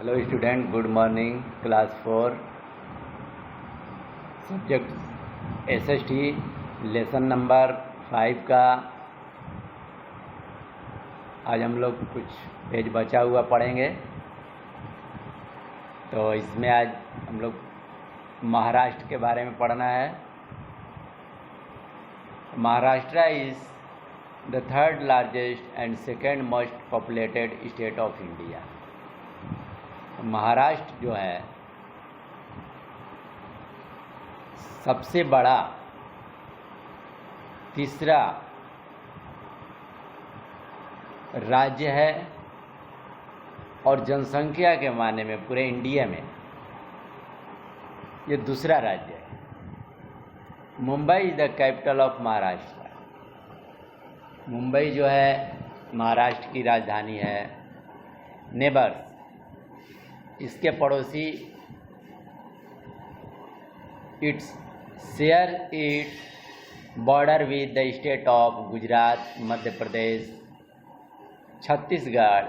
Hello student, good morning. Class 4 subject SST lesson number 5 का आज हम लोग कुछ पेज बचा हुआ पढ़ेंगे। तो इसमें आज हम लोग महाराष्ट्र के बारे में पढ़ना है। Maharashtra is the third largest and second most populated state of India. Maharashtra जो है सबसे बड़ा तीसरा राज्य है और जनसंख्या के माने में पूरे इंडिया में ये दूसरा राज्य है। Mumbai is the capital of Maharashtra. Mumbai जो है महाराष्ट्र की राजधानी है। नेबर्स, इसके पड़ोसी its share it border with the state of Gujarat, Madhya Pradesh, Chhattisgarh,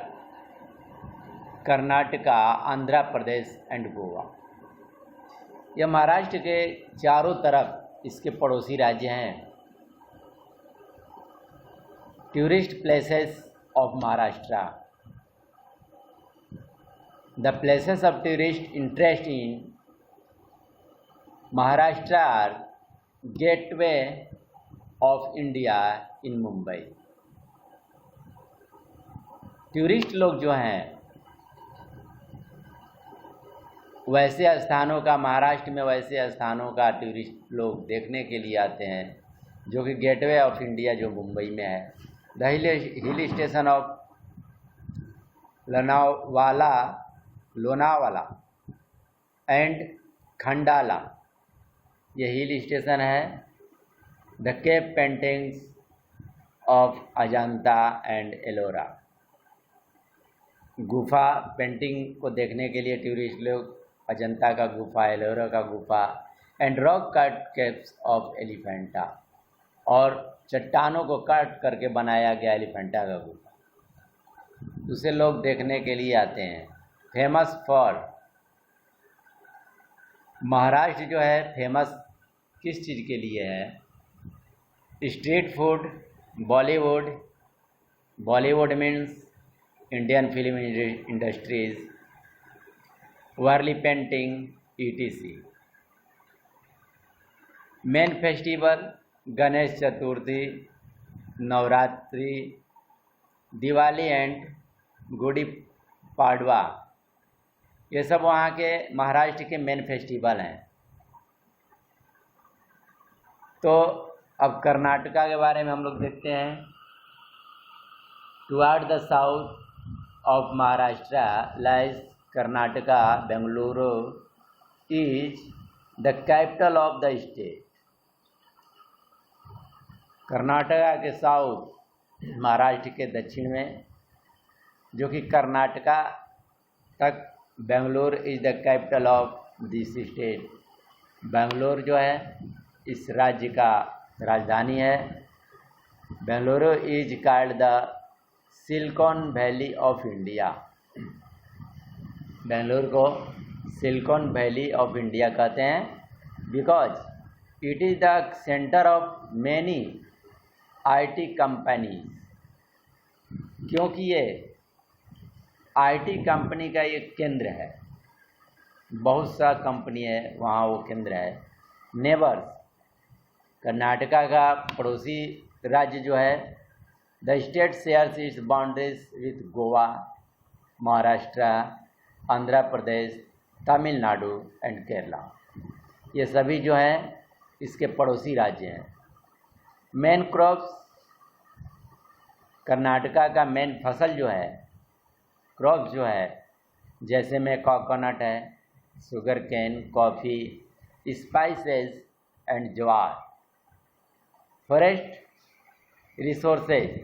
Karnataka, Andhra Pradesh and Goa. यह महाराष्ट्र के चारों तरफ इसके पड़ोसी राज्य हैं। Tourist places of Maharashtra. The places of tourist interest in Maharashtra are Gateway of India in Mumbai। Tourist लोग जो हैं वैसे स्थानों का, महाराष्ट्र में वैसे स्थानों का टूरिस्ट लोग देखने के लिए आते हैं जो कि गेटवे ऑफ इंडिया जो मुंबई में है। The hill station of Lonavala and Khandala, ये हिल स्टेशन है। The cave paintings of Ajanta and Ellora, गुफा पेंटिंग को देखने के लिए टूरिस्ट लोग अजंता का गुफा, एलोरा का गुफा and rock cut caves of Elephanta, और चट्टानों को कट करके बनाया गया एलिफेंटा का गुफा, उसे लोग देखने के लिए आते हैं। फेमस फॉर, महाराष्ट्र जो है फेमस किस चीज़ के लिए है? Street food, Bollywood, Bollywood means Indian film industries, Warli painting, ETC। Main festival Ganesh Chaturthi, Navratri, Diwali and Gudi Padwa, ये सब वहाँ के महाराष्ट्र के मेन फेस्टिवल हैं। तो अब कर्नाटका के बारे में हम लोग देखते हैं। Toward the south of Maharashtra lies Karnataka. Bengaluru is the capital of the state. Karnataka के साउथ, महाराष्ट्र के दक्षिण में, जो कि कर्नाटका तक, Bangalore is the capital of this state. Bangalore जो है इस राज्य का राजधानी है। Bengaluru is called the silicon valley of India. Bengaluru को सिलिकॉन वैली ऑफ इंडिया कहते हैं because it is the centre of many IT company, क्योंकि ये IT कंपनी का एक केंद्र है। बहुत सा कंपनी है वहाँ, वो केंद्र है। नेबर्स, कर्नाटका का पड़ोसी राज्य जो है, the state shares it's boundaries with Goa, Maharashtra, Andhra Pradesh, Tamil Nadu and Kerala. ये सभी जो हैं इसके पड़ोसी राज्य हैं। मेन क्रॉप्स, कर्नाटका का मेन फसल जो है, क्रॉप्स जो है, जैसे में कोकोनट है, sugar cane, coffee, spices and jowar. Forest resources,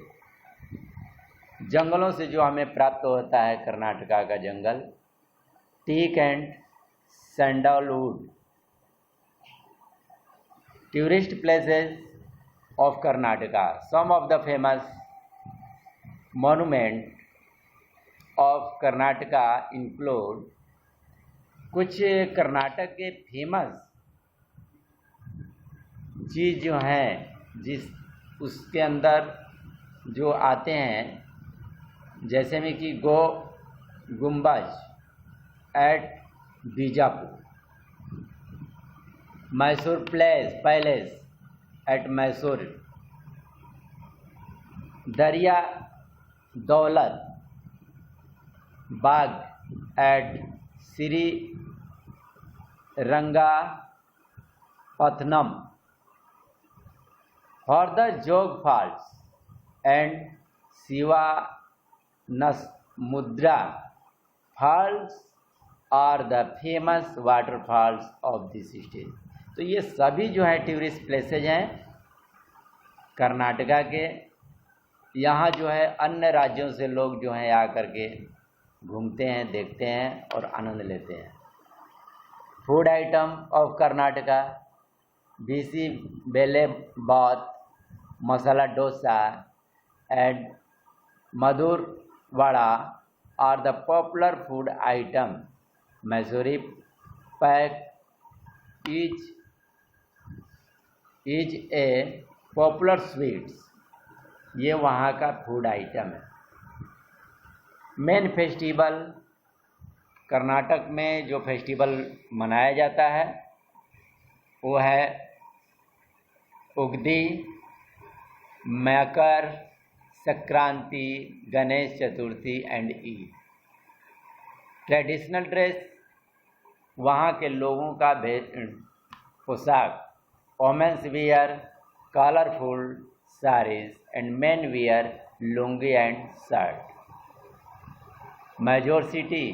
जंगलों से जो हमें प्राप्त होता है कर्नाटका का जंगल। Teak and sandalwood. Tourist places of Karnataka, some of the famous monument of Karnataka include, कुछ कर्नाटक के फेमस चीज़ जो हैं जिस उसके अंदर जो आते हैं, जैसे में कि Gumbaz at Bijapur, Mysore palace at Mysore, Dariya Daulat Bagh at Shri Rangapattanam, for the Jog falls and Shivanasamudra falls are the famous waterfalls of this state. तो ये सभी जो है टूरिस्ट प्लेसेज हैं कर्नाटका के। यहाँ जो है अन्य राज्यों से लोग जो हैं आकर के घूमते हैं, देखते हैं और आनंद लेते हैं। Food item of Karnataka, Bisi Bele Bath, masala dosa and Maddur vada are the popular food item. Mysuri pak is a popular sweets, ये वहाँ का फूड आइटम है। मेन फेस्टिवल, कर्नाटक में जो फेस्टिवल मनाया जाता है वो है Ugadi, Makar Sankranti, Ganesh Chaturthi and Eid. Traditional dress, वहाँ के लोगों का पोशाक, womens wear colourful saris and men wear lungi and shirt. Major city,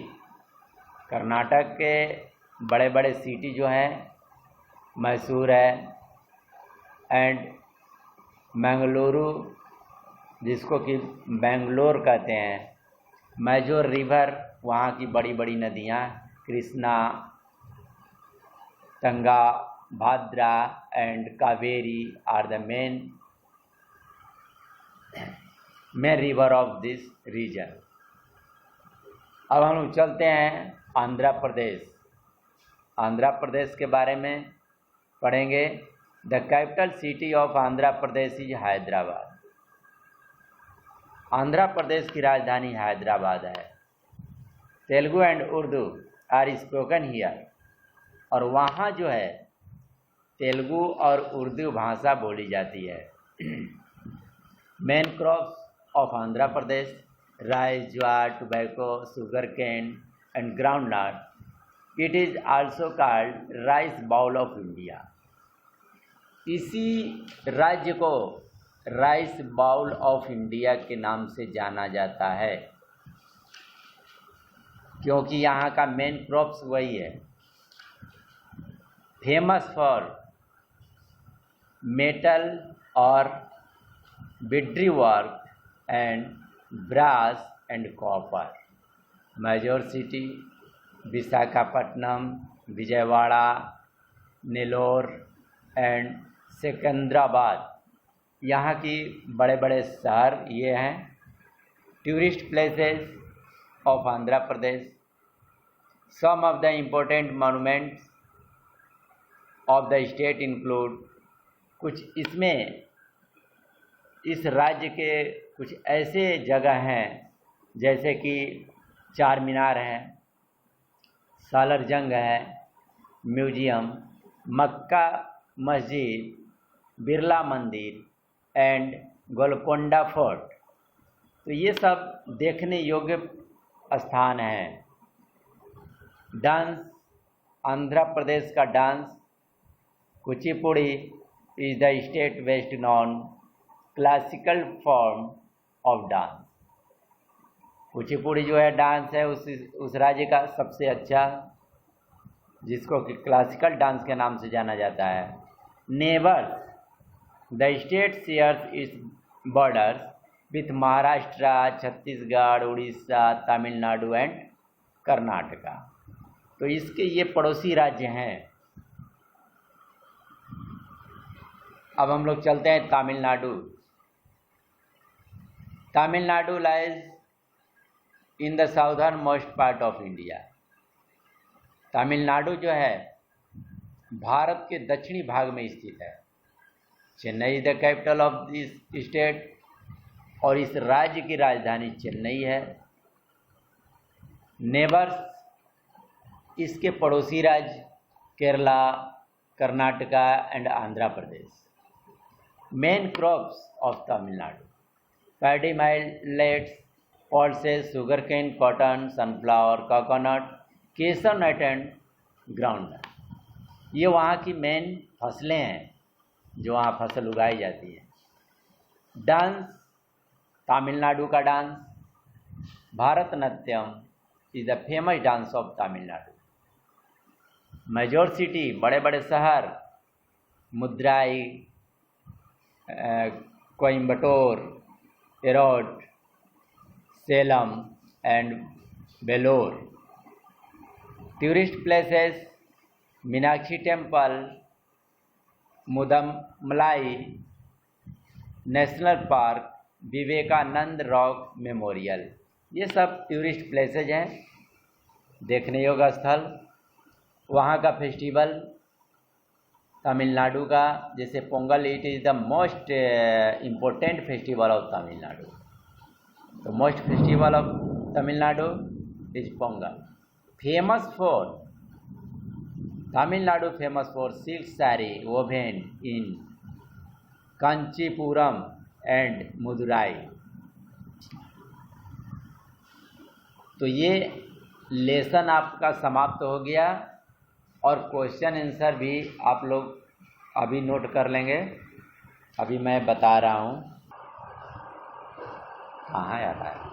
Karnataka के बड़े बड़े सिटी जो हैं मैसूर है एंड मंगलुरु, जिसको कि बेंगलोर कहते हैं। मेजर रिवर, वहाँ की बड़ी बड़ी नदियाँ Krishna, Tunga, Bhadra and Kaveri are the main river of this region. अब हम लोग चलते हैं आंध्र प्रदेश। आंध्र प्रदेश के बारे में पढ़ेंगे। The capital city of Andhra Pradesh is Hyderabad. Andhra Pradesh की राजधानी हैदराबाद है। Telugu and Urdu are spoken here, और वहाँ जो है तेलुगु और उर्दू भाषा बोली जाती है। Main crops of Andhra Pradesh, rice, jowar, tobacco, sugar cane and groundnut. It is also called rice bowl of India. इसी राज्य को राइस बाउल ऑफ इंडिया के नाम से जाना जाता है, क्योंकि यहाँ का मेन क्रॉप्स वही है। फेमस फॉर मेटल और Bidri work and brass and copper. Major city Visakhapatnam, Vijayawada, Nellore and Secunderabad, यहाँ की बड़े बड़े शहर ये हैं। Tourist places of Andhra Pradesh, some of the important monuments of the state include, कुछ इसमें इस राज्य के कुछ ऐसे जगह हैं जैसे कि चार मीनार हैं, सालर जंग है, म्यूजियम, मक्का मस्जिद, बिरला मंदिर एंड गोलकोंडा फोर्ट। तो ये सब देखने योग्य स्थान हैं। डांस, आंध्र प्रदेश का dance Kuchipudi is the state best non classical form of dance. Kuchipudi जो है डांस है उस राज्य का सबसे अच्छा, जिसको कि क्लासिकल डांस के नाम से जाना जाता है। Neighbours, the state shares it's borders with Maharashtra, Chhattisgarh, Orissa, Tamil Nadu and Karnataka. तो इसके ये पड़ोसी राज्य हैं। अब हम लोग चलते हैं Tamil Nadu. Tamil Nadu lies in the southern most part of India. Tamil Nadu जो है भारत के दक्षिणी भाग में स्थित है। Chennai is the capital of this state और इस राज्य की राजधानी चेन्नई है। नेबर्स इसके पड़ोसी राज्य Kerala, Karnataka and Andhra Pradesh. Main crops of Tamil Nadu paddy millets, pulses, sugarcane, cotton, sunflower, coconut, cashew nut and groundnut. ये वहाँ की मेन फसलें हैं जो वहाँ फसल उगाई जाती है। डांस, तमिलनाडु का dance Bharatanatyam is the famous dance of Tamil Nadu. Major city, बड़े बड़े शहर Madurai, Coimbatore, Erode, Salem and Vellore. Tourist places Meenakshi temple, Mudumalai national park, Vivekananda rock memorial. ये सब टूरिस्ट प्लेसेज हैं, देखने योग्य स्थल। वहाँ का फेस्टिवल तमिलनाडु का, जैसे Pongal, it is the most important festival of Tamil Nadu. तो most festival of Tamil Nadu is Pongal. Famous for Tamil Nadu, famous for silk sari woven in Kanchipuram and Madurai. तो ये लेसन आपका समाप्त हो गया और क्वेश्चन आंसर भी आप लोग अभी नोट कर लेंगे। अभी मैं बता रहा हूँ कहाँ आता है।